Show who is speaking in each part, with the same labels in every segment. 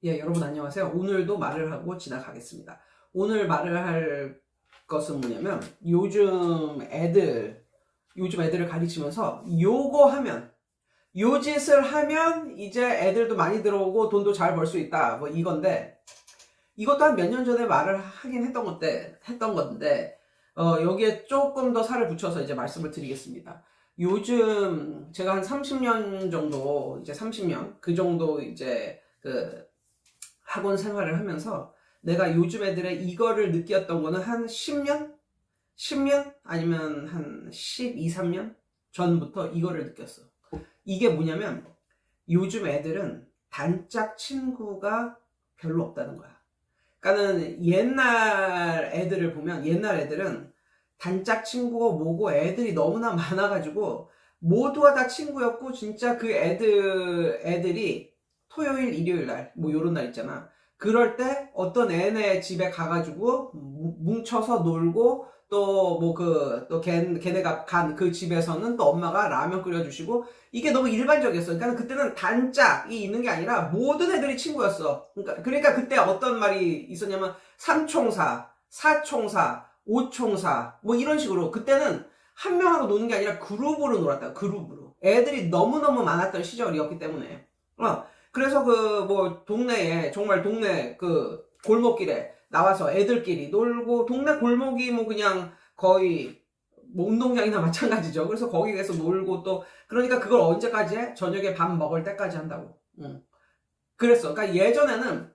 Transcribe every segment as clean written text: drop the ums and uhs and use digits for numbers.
Speaker 1: 예, 여러분 안녕하세요. 오늘도 말을 하고 지나가겠습니다. 오늘 말을 할 것은 뭐냐면 요즘 애들을 가르치면서 요거 하면 요 짓을 하면 이제 애들도 많이 들어오고 돈도 잘 벌 수 있다. 뭐 이건데 이것도 한 몇 년 전에 말을 하긴 했던 건데 여기에 조금 더 살을 붙여서 이제 말씀을 드리겠습니다. 요즘 제가 한 30년 정도 이제 30년 그 정도 이제 그 학원 생활을 하면서 내가 요즘 애들의 이거를 느꼈던 거는 한 10년? 10년? 아니면 한 12, 3년 전부터 이거를 느꼈어. 이게 뭐냐면 요즘 애들은 단짝 친구가 별로 없다는 거야. 그러니까는 옛날 애들은 단짝 친구고 뭐고 애들이 너무나 많아가지고 모두가 다 친구였고 진짜 그 애들이 토요일, 일요일 날, 뭐 요런 날 있잖아. 그럴 때 어떤 애네 집에 가가지고 뭉쳐서 놀고 또 뭐 또 걔네가 간 그 집에서는 또 엄마가 라면 끓여주시고 이게 너무 일반적이었어. 그러니까 그때는 단짝이 있는 게 아니라 모든 애들이 친구였어. 그러니까 그때 어떤 말이 있었냐면 삼총사, 사총사, 오총사 뭐 이런 식으로 그때는 한 명하고 노는 게 아니라 그룹으로 놀았다. 그룹으로. 애들이 너무너무 많았던 시절이었기 때문에. 그래서 동네에, 정말 동네 골목길에 나와서 애들끼리 놀고, 동네 골목이 뭐 그냥 거의 뭐 운동장이나 마찬가지죠. 그래서 거기 가서 놀고 또, 그러니까 그걸 언제까지 해? 저녁에 밥 먹을 때까지 한다고. 응. 그랬어. 그러니까 예전에는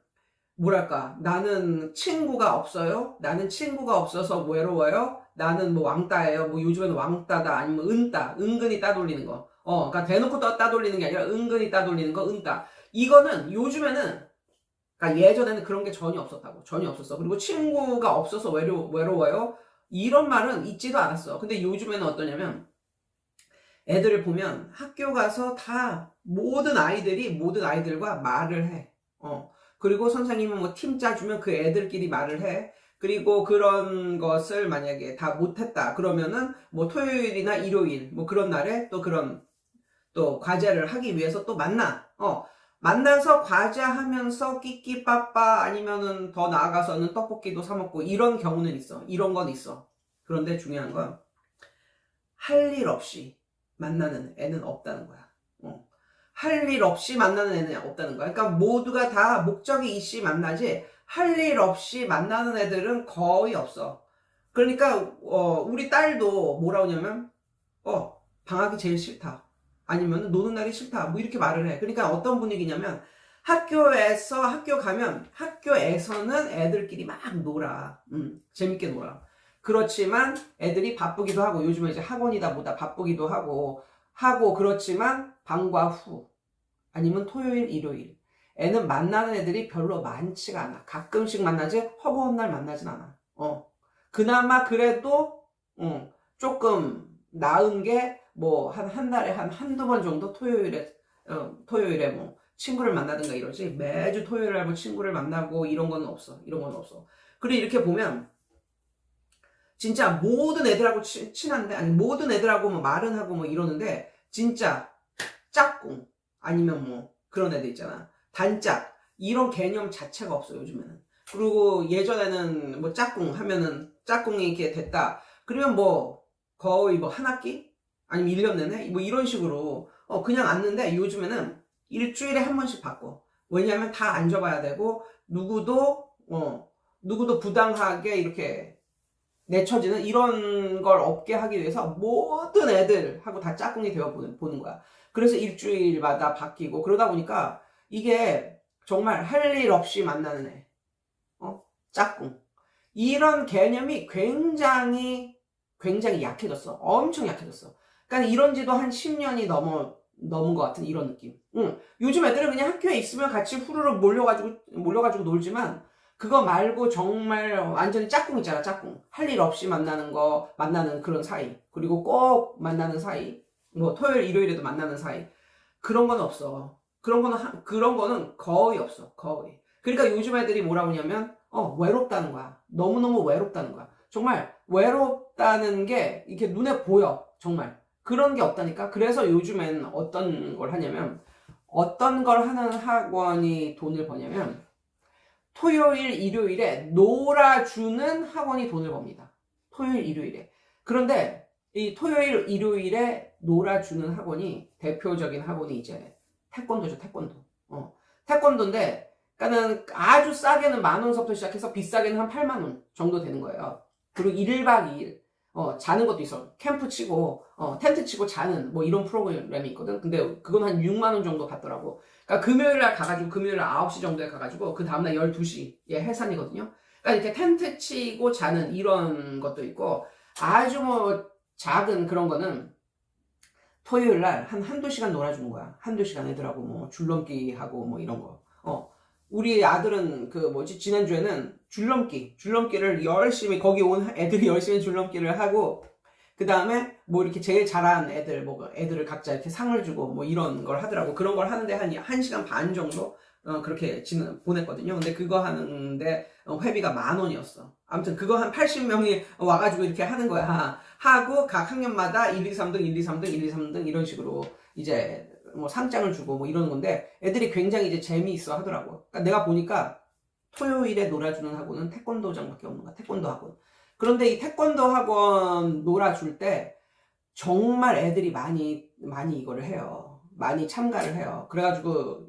Speaker 1: 뭐랄까, 나는 친구가 없어요? 나는 친구가 없어서 외로워요? 나는 뭐 왕따예요? 뭐 요즘에는 왕따다, 아니면 은따, 은근히 따돌리는 거. 그러니까 대놓고 따돌리는 게 아니라 은근히 따돌리는 거, 은따. 이거는 요즘에는, 그러니까 예전에는 그런 게 전혀 없었다고. 전혀 없었어. 그리고 친구가 없어서 외로워요? 이런 말은 있지도 않았어. 근데 요즘에는 어떠냐면, 애들을 보면 학교 가서 다 모든 아이들과 말을 해. 그리고 선생님은 뭐 팀 짜주면 그 애들끼리 말을 해. 그리고 그런 것을 만약에 다 못했다. 그러면은 뭐 토요일이나 일요일 뭐 그런 날에 또 그런 또 과제를 하기 위해서 또 만나. 만나서 과제하면서 끼끼빠빠 아니면은 더 나아가서는 떡볶이도 사 먹고 이런 경우는 있어. 이런 건 있어. 그런데 중요한 건 할 일 없이 만나는 애는 없다는 거야. 할 일 없이 만나는 애는 없다는 거야. 그러니까 모두가 다 목적이 있이 만나지 할 일 없이 만나는 애들은 거의 없어. 그러니까 우리 딸도 뭐라 하냐면 방학이 제일 싫다. 아니면 노는 날이 싫다. 뭐 이렇게 말을 해. 그러니까 어떤 분위기냐면 학교 가면 학교에서는 애들끼리 막 놀아. 재밌게 놀아. 그렇지만 애들이 바쁘기도 하고 요즘에 이제 학원이다 보다 바쁘기도 하고 그렇지만 방과 후 아니면 토요일 일요일 애는 만나는 애들이 별로 많지가 않아. 가끔씩 만나지 허구한 날 만나진 않아. 그나마 그래도 조금 나은 게 뭐 한 달에 한두 번 정도 토요일에 뭐 친구를 만나든가 이러지 매주 토요일에 뭐 친구를 만나고 이런 건 없어. 이런 건 없어. 그리고 이렇게 보면 진짜 모든 애들하고 친한데, 아니, 모든 애들하고 뭐 말은 하고 뭐 이러는데, 진짜 짝꿍, 아니면 뭐 그런 애들 있잖아. 단짝, 이런 개념 자체가 없어, 요즘에는. 그리고 예전에는 뭐 짝꿍 하면은, 짝꿍이 이렇게 됐다. 그러면 뭐, 거의 뭐 한 학기? 아니면 1년 내내? 뭐 이런 식으로, 그냥 앉는데 요즘에는 일주일에 한 번씩 바꿔. 왜냐면 다 앉아봐야 되고, 누구도 부당하게 이렇게 내처지는 이런 걸 없게 하기 위해서 모든 애들하고 다 짝꿍이 되어 보는 거야. 그래서 일주일마다 바뀌고 그러다 보니까 이게 정말 할 일 없이 만나는 애. 짝꿍. 이런 개념이 굉장히 약해졌어. 엄청 약해졌어. 그러니까 이런 지도 한 10년이 넘은 것 같은 이런 느낌. 요즘 애들은 그냥 학교에 있으면 같이 후루룩 몰려가지고 놀지만 그거 말고 정말 완전히 짝꿍 있잖아, 짝꿍. 할 일 없이 만나는 그런 사이. 그리고 꼭 만나는 사이. 뭐 토요일, 일요일에도 만나는 사이. 그런 건 없어. 그런 거는 거의 없어, 거의. 그러니까 요즘 애들이 뭐라고 하냐면, 외롭다는 거야. 너무너무 외롭다는 거야. 정말 외롭다는 게 이렇게 눈에 보여, 정말. 그런 게 없다니까. 그래서 요즘엔 어떤 걸 하냐면, 어떤 걸 하는 학원이 돈을 버냐면 토요일, 일요일에 놀아주는 학원이 돈을 법니다. 토요일, 일요일에. 그런데 이 토요일, 일요일에 놀아주는 학원이 대표적인 학원이 이제 태권도죠, 태권도. 태권도인데, 그러니까는 아주 싸게는 10,000원서부터 시작해서 비싸게는 한 80,000원 정도 되는 거예요. 그리고 1박 2일, 자는 것도 있어. 캠프 치고, 텐트 치고 자는 뭐 이런 프로그램이 있거든. 근데 그건 한 60,000원 정도 받더라고. 그러니까 금요일날 가가지고, 금요일 9시 정도에 가가지고, 그 다음날 12시에 해산이거든요. 그러니까 이렇게 텐트 치고 자는 이런 것도 있고, 아주 뭐 작은 그런 거는 토요일날 한두 시간 놀아주는 거야. 한두 시간 애들하고 뭐 줄넘기 하고 뭐 이런 거. 우리 아들은 그 뭐지, 지난주에는 줄넘기를 열심히, 거기 온 애들이 열심히 줄넘기를 하고, 그 다음에 뭐 이렇게 제일 잘한 애들, 뭐 애들을 각자 이렇게 상을 주고 뭐 이런 걸 하더라고. 그런 걸 하는데 한 1시간 반 정도 그렇게 보냈거든요. 근데 그거 하는데 회비가 10,000원이었어. 아무튼 그거 한 80명이 와가지고 이렇게 하는 거야. 하고 각 학년마다 1, 2, 3등, 1, 2, 3등, 1, 2, 3등 이런 식으로 이제 뭐 상장을 주고 뭐 이러는 건데, 애들이 굉장히 이제 재미있어 하더라고. 그러니까 내가 보니까 토요일에 놀아주는 학원은 태권도장밖에 없는 거야. 태권도 학원. 그런데 이 태권도 학원 놀아줄 때 정말 애들이 많이 이거를 해요. 많이 참가를 해요. 그래가지고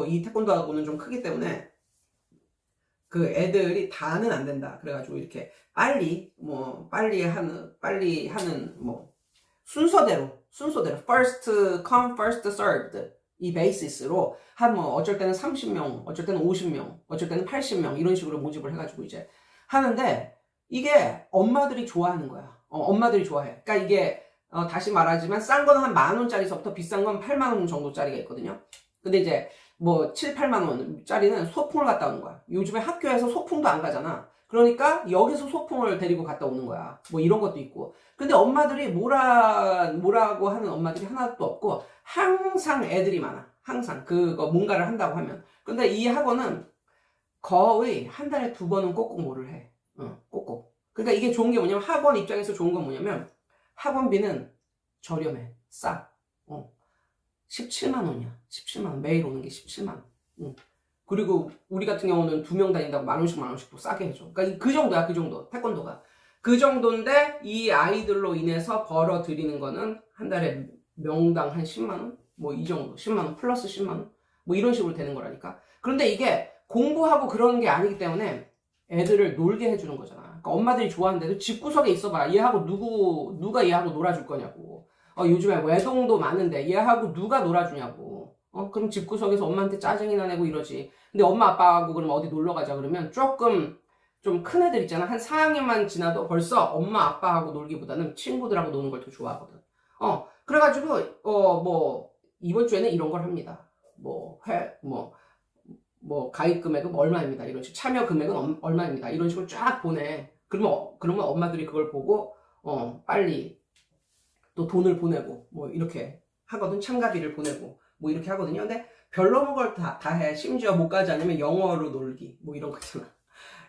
Speaker 1: 이 태권도 학원은 좀 크기 때문에 그 애들이 다는 안 된다. 그래가지고 이렇게 빨리 하는 뭐 순서대로 first come first served 이 베이시스로 한 뭐 어쩔 때는 30명, 어쩔 때는 50명, 어쩔 때는 80명 이런 식으로 모집을 해가지고 이제 하는데, 이게 엄마들이 좋아하는 거야. 엄마들이 좋아해. 그러니까 이게 다시 말하지만 싼 거는 한 10,000원짜리서부터 비싼 건 80,000원 정도짜리가 있거든요. 근데 이제 뭐 7, 8만원짜리는 소풍을 갔다 오는 거야. 요즘에 학교에서 소풍도 안 가잖아. 그러니까 여기서 소풍을 데리고 갔다 오는 거야. 뭐 이런 것도 있고. 근데 엄마들이 뭐라고 하는 엄마들이 하나도 없고, 항상 애들이 많아. 항상 그거 뭔가를 한다고 하면. 근데 이 학원은 거의 한 달에 2번은 꼭꼭 뭐를 해. 꼭꼭. 그러니까 이게 좋은 게 뭐냐면, 학원 입장에서 좋은 건 뭐냐면 학원비는 저렴해. 싸. 17만원이야. 17만원. 매일 오는 게 17만원. 그리고 우리 같은 경우는 2명 다닌다고 10,000원씩 또 싸게 해줘. 그러니까 그 정도야, 그 정도. 태권도가. 그 정도인데, 이 아이들로 인해서 벌어들이는 거는 한 달에 명당 한 10만원? 뭐 이 정도. 10만원 플러스 10만원? 뭐 이런 식으로 되는 거라니까. 그런데 이게 공부하고 그러는 게 아니기 때문에 애들을 놀게 해주는 거잖아. 그러니까 엄마들이 좋아하는데도 집구석에 있어봐. 얘하고 누가 얘하고 놀아줄 거냐고. 요즘에 외동도 많은데 얘하고 누가 놀아주냐고. 그럼 집구석에서 엄마한테 짜증이나 내고 이러지. 근데 엄마 아빠하고 그럼 어디 놀러 가자 그러면 조금 좀 큰 애들 있잖아. 한 4학년만 지나도 벌써 엄마 아빠하고 놀기보다는 친구들하고 노는 걸 더 좋아하거든. 그래가지고 뭐 이번 주에는 이런 걸 합니다. 뭐 가입 금액은 얼마입니다. 이런 식으로 참여 금액은 얼마입니다. 이런 식으로 쫙 보내. 그러면 엄마들이 그걸 보고 빨리 또 돈을 보내고 뭐 이렇게 하거든. 참가비를 보내고 뭐 이렇게 하거든요. 근데 별로는 걸 다 해. 심지어 못 가지 않으면 영어로 놀기 뭐 이런 거 있잖아.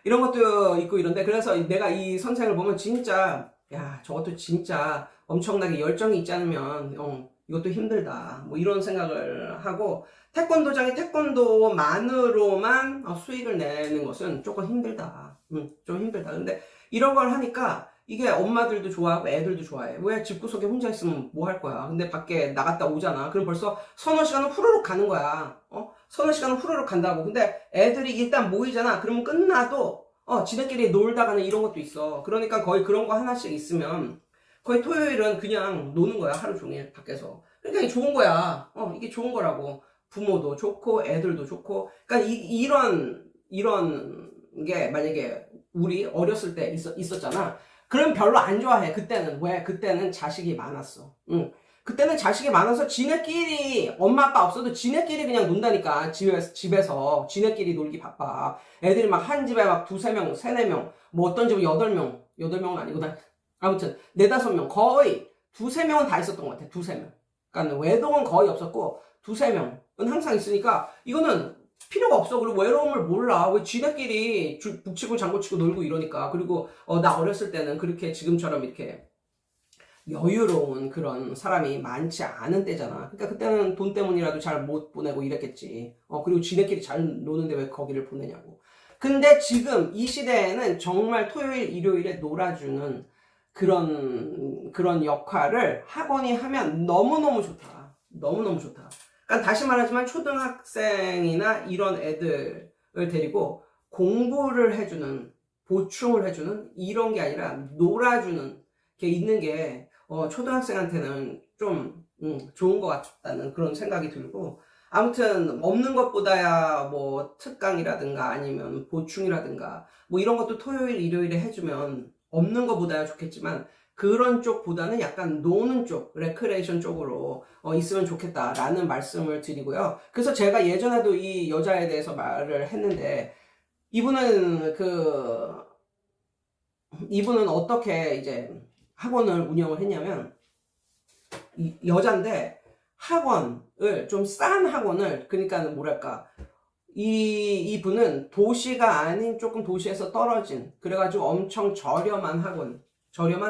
Speaker 1: 이런 것도 있고 이런데, 그래서 내가 이 선생을 보면 진짜, 야, 저것도 진짜 엄청나게 열정이 있지 않으면 이것도 힘들다 뭐 이런 생각을 하고, 태권도장이 태권도만으로만 수익을 내는 것은 조금 힘들다. 좀 힘들다. 근데 이런 걸 하니까 이게 엄마들도 좋아하고 애들도 좋아해. 왜 집구석에 혼자 있으면 뭐 할 거야. 근데 밖에 나갔다 오잖아. 그럼 벌써 서너 시간은 후루룩 가는 거야. 서너 시간은 후루룩 간다고. 근데 애들이 일단 모이잖아. 그러면 끝나도 지네끼리 놀다가는 이런 것도 있어. 그러니까 거의 그런 거 하나씩 있으면 거의 토요일은 그냥 노는 거야. 하루 종일 밖에서. 그러니까 이게 좋은 거야. 이게 좋은 거라고. 부모도 좋고 애들도 좋고. 그러니까 이런 게 만약에 우리 어렸을 때 있었잖아. 그럼 별로 안 좋아해. 그때는. 왜? 그때는 자식이 많았어. 그때는 자식이 많아서 지네끼리, 엄마 아빠 없어도 지네끼리 그냥 논다니까. 집에서 지네끼리 놀기 바빠. 애들이 막 한 집에 막 2, 3명, 3, 4명, 뭐 어떤 집은 8명, 8명은 아니고, 아무튼 4, 5명, 거의 2, 3명은 다 있었던 것 같아. 2, 3명. 그러니까 외동은 거의 없었고 2, 3명은 항상 있으니까 이거는 필요가 없어. 그리고 외로움을 몰라. 왜 지네끼리 북치고 장구치고 놀고 이러니까. 그리고 나 어렸을 때는 그렇게 지금처럼 이렇게 여유로운 그런 사람이 많지 않은 때잖아. 그러니까 그때는 돈 때문이라도 잘 못 보내고 이랬겠지. 그리고 지네끼리 잘 노는데 왜 거기를 보내냐고. 근데 지금 이 시대에는 정말 토요일, 일요일에 놀아주는 그런 역할을 학원이 하면 너무너무 좋다. 너무너무 좋다. 그러니까 다시 말하지만 초등학생이나 이런 애들을 데리고 공부를 해주는, 보충을 해주는 이런 게 아니라 놀아주는 게 있는 게 초등학생한테는 좀 좋은 것 같다는 그런 생각이 들고, 아무튼 없는 것보다야 뭐 특강이라든가 아니면 보충이라든가 뭐 이런 것도 토요일 일요일에 해주면 없는 것보다야 좋겠지만, 그런 쪽보다는 약간 노는 쪽, 레크레이션 쪽으로 있으면 좋겠다라는 말씀을 드리고요. 그래서 제가 예전에도 이 여자에 대해서 말을 했는데, 이분은 어떻게 이제 학원을 운영을 했냐면, 여잔데 학원을 좀 싼 학원을, 그러니까 뭐랄까, 이분은 도시가 아닌 조금 도시에서 떨어진, 그래가지고 엄청 저렴한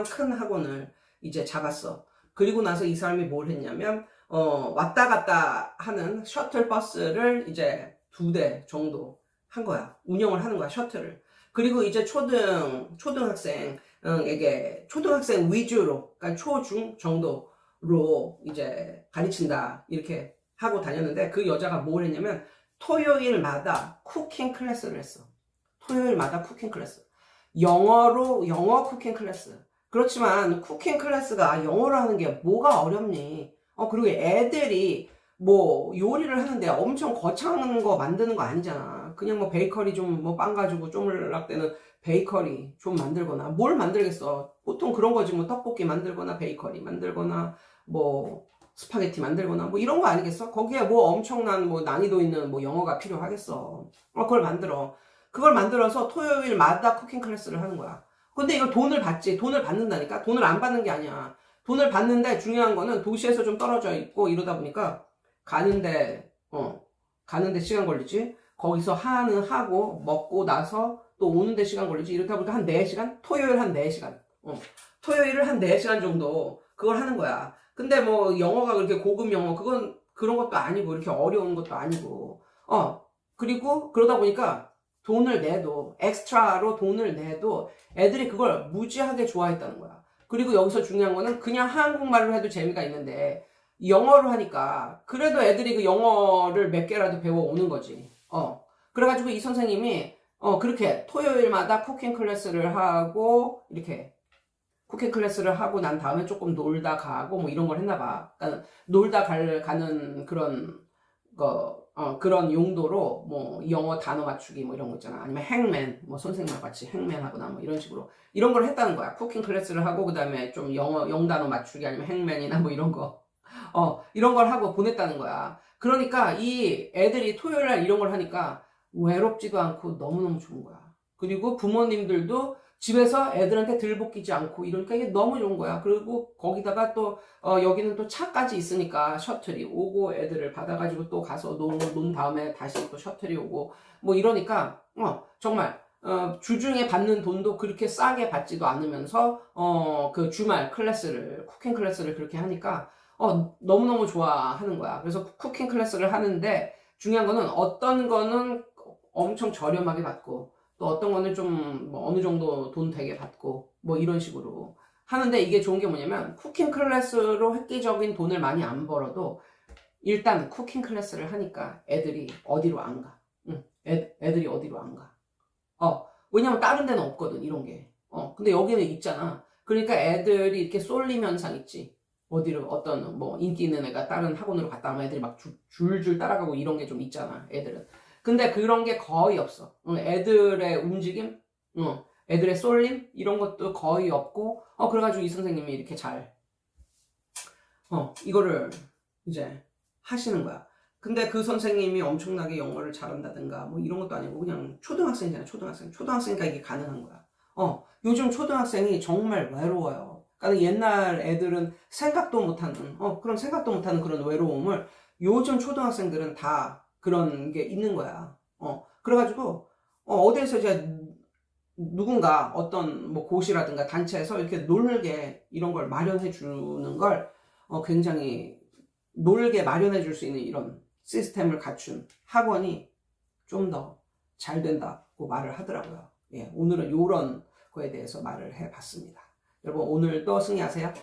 Speaker 1: 큰 학원을 이제 잡았어. 그리고 나서 이 사람이 뭘 했냐면 왔다 갔다 하는 셔틀 버스를 이제 2대 정도 한 거야. 운영을 하는 거야, 셔틀을. 그리고 이제 초등학생에게 초등학생 위주로, 그러니까 초중 정도로 이제 가르친다, 이렇게 하고 다녔는데, 그 여자가 뭘 했냐면 토요일마다 쿠킹 클래스를 했어. 토요일마다 쿠킹 클래스. 영어 쿠킹 클래스. 그렇지만 쿠킹 클래스가 영어로 하는 게 뭐가 어렵니? 그리고 애들이 뭐 요리를 하는데 엄청 거창한 거 만드는 거 아니잖아. 그냥 뭐 베이커리 좀 뭐 빵 가지고 쪼물락대는 베이커리 좀 만들거나 뭘 만들겠어. 보통 그런 거지. 뭐 떡볶이 만들거나 베이커리 만들거나 뭐 스파게티 만들거나 뭐 이런 거 아니겠어? 거기에 뭐 엄청난 뭐 난이도 있는 뭐 영어가 필요하겠어. 그걸 만들어. 그걸 만들어서 토요일마다 쿠킹 클래스를 하는 거야. 근데 이걸 돈을 받지. 돈을 받는다니까? 돈을 안 받는 게 아니야. 돈을 받는데 중요한 거는 도시에서 좀 떨어져 있고 이러다 보니까 가는데 시간 걸리지. 거기서 하고 먹고 나서 또 오는데 시간 걸리지. 이렇다 보니까 한 4시간? 토요일 한 4시간. 토요일을 한 4시간 정도 그걸 하는 거야. 근데 뭐 영어가 그렇게 고급 영어, 그런 것도 아니고 이렇게 어려운 것도 아니고. 그리고 그러다 보니까 엑스트라로 돈을 내도 애들이 그걸 무지하게 좋아했다는 거야. 그리고 여기서 중요한 거는 그냥 한국말로 해도 재미가 있는데 영어로 하니까 그래도 애들이 그 영어를 몇 개라도 배워오는 거지. 그래가지고 이 선생님이 그렇게 토요일마다 쿠킹 클래스를 하고, 이렇게 쿠킹 클래스를 하고 난 다음에 조금 놀다 가고 뭐 이런 걸 했나 봐. 그러니까 놀다 가는 그런 용도로 뭐 영어 단어 맞추기 뭐 이런 거 있잖아. 아니면 행맨, 뭐 선생님과 같이 행맨 하거나 뭐 이런 식으로 이런 걸 했다는 거야. 쿠킹 클래스를 하고 그다음에 좀 영단어 맞추기 아니면 행맨이나 뭐 이런 거. 이런 걸 하고 보냈다는 거야. 그러니까 이 애들이 토요일날 이런 걸 하니까 외롭지도 않고 너무너무 좋은 거야. 그리고 부모님들도 집에서 애들한테 들볶이지 않고 이러니까 이게 너무 좋은 거야. 그리고 거기다가 또 여기는 또 차까지 있으니까 셔틀이 오고 애들을 받아가지고 또 가서 논 다음에 다시 또 셔틀이 오고 뭐 이러니까 정말 주중에 받는 돈도 그렇게 싸게 받지도 않으면서 그 주말 쿠킹 클래스를 그렇게 하니까 너무너무 좋아하는 거야. 그래서 쿠킹 클래스를 하는데 중요한 거는 어떤 거는 엄청 저렴하게 받고 또 어떤 거는 좀 뭐 어느 정도 돈 되게 받고 뭐 이런 식으로 하는데, 이게 좋은 게 뭐냐면 쿠킹 클래스로 획기적인 돈을 많이 안 벌어도 일단 쿠킹 클래스를 하니까 애들이 어디로 안 가. 애들이 어디로 안 가. 왜냐면 다른 데는 없거든, 이런 게. 근데 여기는 있잖아. 그러니까 애들이 이렇게 쏠림 현상 있지. 어떤 뭐 인기 있는 애가 다른 학원으로 갔다 오면 애들이 막 줄줄 따라가고 이런 게 좀 있잖아, 애들은. 근데 그런 게 거의 없어. 애들의 움직임, 애들의 쏠림 이런 것도 거의 없고, 그래가지고 이 선생님이 이렇게 잘 이거를 이제 하시는 거야. 근데 그 선생님이 엄청나게 영어를 잘한다든가 뭐 이런 것도 아니고 그냥 초등학생이잖아. 초등학생이니까 이게 가능한 거야. 요즘 초등학생이 정말 외로워요. 그러니까 옛날 애들은 생각도 못하는 그런 외로움을 요즘 초등학생들은 다 그런 게 있는 거야. 그래가지고 어디에서 이제 누군가 어떤 뭐 곳이라든가 단체에서 이렇게 놀게 이런 걸 마련해 주는 걸 굉장히 놀게 마련해 줄 수 있는 이런 시스템을 갖춘 학원이 좀 더 잘 된다고 말을 하더라고요. 예, 오늘은 이런 거에 대해서 말을 해 봤습니다. 여러분 오늘도 승리하세요.